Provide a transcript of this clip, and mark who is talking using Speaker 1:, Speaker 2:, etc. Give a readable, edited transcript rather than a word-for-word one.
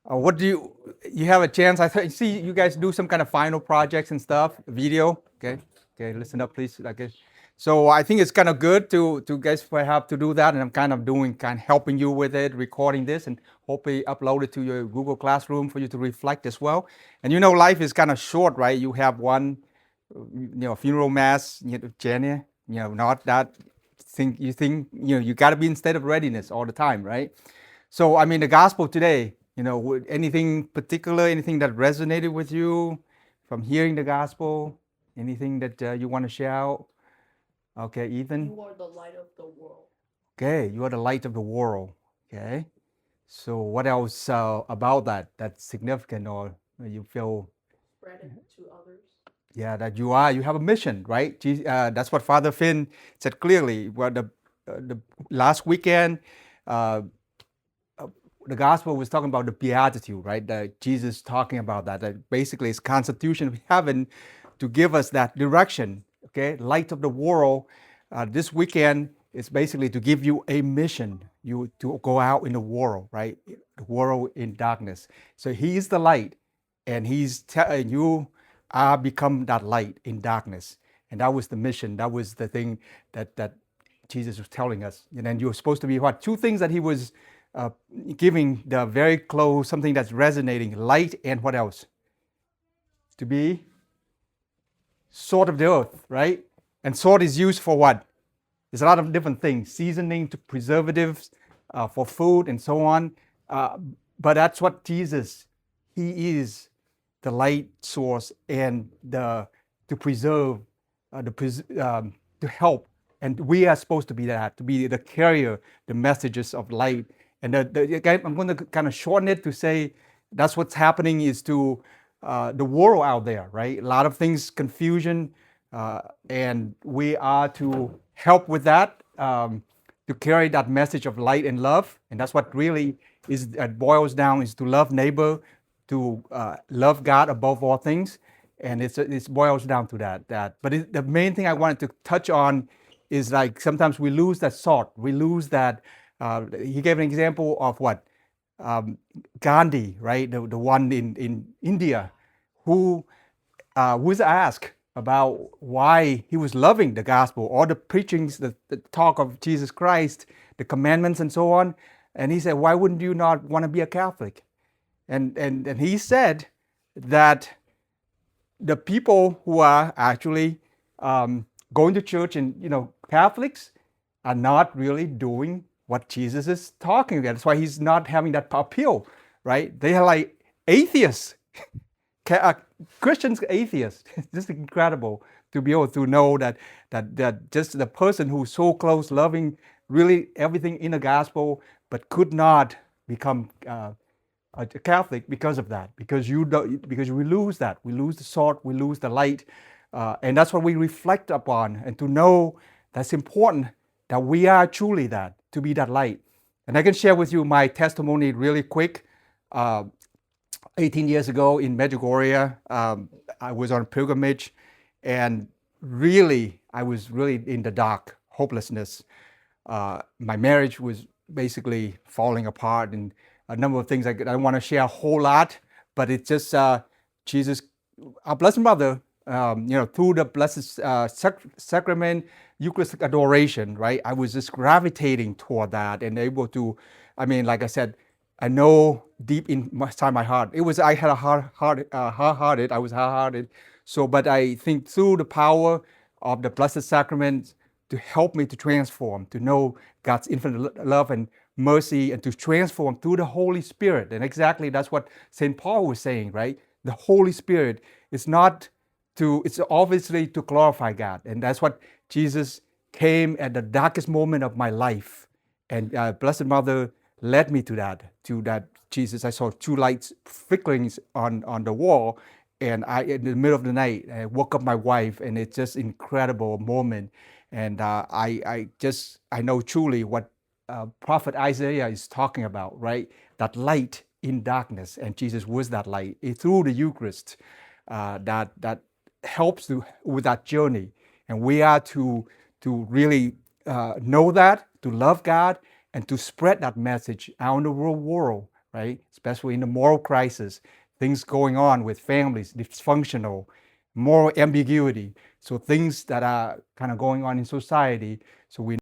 Speaker 1: What do you have a chance? See you guys do some kind of final projects and stuff, video. Okay, listen up, please. Okay, so I think it's kind of good to guys have to do that, and I'm kind of helping you with it, recording this, and hopefully upload it to your Google Classroom for you to reflect as well. And life is kind of short, right? You have one, funeral mass, Jenny, not that you got to be in state of readiness all the time, right? So, I mean, the gospel today, anything particular, anything that resonated with you from hearing the gospel, anything that you want to share out? Okay, Ethan.
Speaker 2: You are the light of the world.
Speaker 1: Okay, you are the light of the world. Okay. So, what else about that that's significant, or you feel?
Speaker 2: Spread it to others.
Speaker 1: Yeah, that you have a mission, right? That's what Father Finn said clearly. Well, the last weekend, uh, the gospel was talking about the beatitude, right? That Jesus talking about that basically is constitution of heaven to give us that direction. Okay, light of the world. This weekend is basically to give you a mission, you to go out in the world, right? The world in darkness. So He's the light, and He's telling you, I become that light in darkness, and that was the mission. That was the thing that Jesus was telling us. And then you're supposed to be what? Two things that He was giving the very close, something that's resonating, light, and what else? To be salt of the earth, right? And salt is used for what? There's a lot of different things, seasoning to preservatives for food and so on. But that's what Jesus, He is the light source and to preserve, to help. And we are supposed to be that, to be the carrier, the messages of light. And I'm going to kind of shorten it to say that's what's happening is to the world out there, right? A lot of things, confusion, and we are to help with that, to carry that message of light and love. And that's what really boils down is to love neighbor, to love God above all things. And it boils down to that. But the main thing I wanted to touch on is like sometimes we lose that salt. We lose that. He gave an example of what? Gandhi, right? The one in India who was asked about why he was loving the gospel, all the preachings, the talk of Jesus Christ, the commandments and so on. And he said, why wouldn't you not want to be a Catholic? And he said that the people who are actually going to church and Catholics are not really doing what Jesus is talking about. That's why He's not having that appeal, right? They are like atheists, Christians, atheists. It's just incredible to be able to know that just the person who's so close, loving really everything in the gospel, but could not become a Catholic because of that. Because we lose that. We lose the salt. We lose the light, and that's what we reflect upon. And to know that's important that we are truly that, to be that light. And I can share with you my testimony really quick. 18 years ago in Medjugorje, I was on pilgrimage, and really, I was really in the dark, hopelessness. My marriage was basically falling apart, and a number of things I don't want to share a whole lot, but it's just Jesus, our Blessed Mother, through the Blessed Sacrament, Eucharistic adoration, right? I was just gravitating toward that and able to, like I said, I know deep inside my heart, I was hard-hearted. So, but I think through the power of the Blessed Sacrament to help me to transform, to know God's infinite love and mercy, and to transform through the Holy Spirit. And exactly that's what St. Paul was saying, right? The Holy Spirit is it's obviously to glorify God. And that's what Jesus came at the darkest moment of my life. And Blessed Mother led me to that Jesus. I saw two lights flickering on the wall, and in the middle of the night, I woke up my wife, and it's just incredible moment. And I know truly what Prophet Isaiah is talking about, right? That light in darkness, and Jesus was that light through the Eucharist. That helps with that journey, and we are to really know that, to love God, and to spread that message out in the world, right? Especially in the moral crisis, things going on with families, dysfunctional, moral ambiguity. So things that are kind of going on in society. So we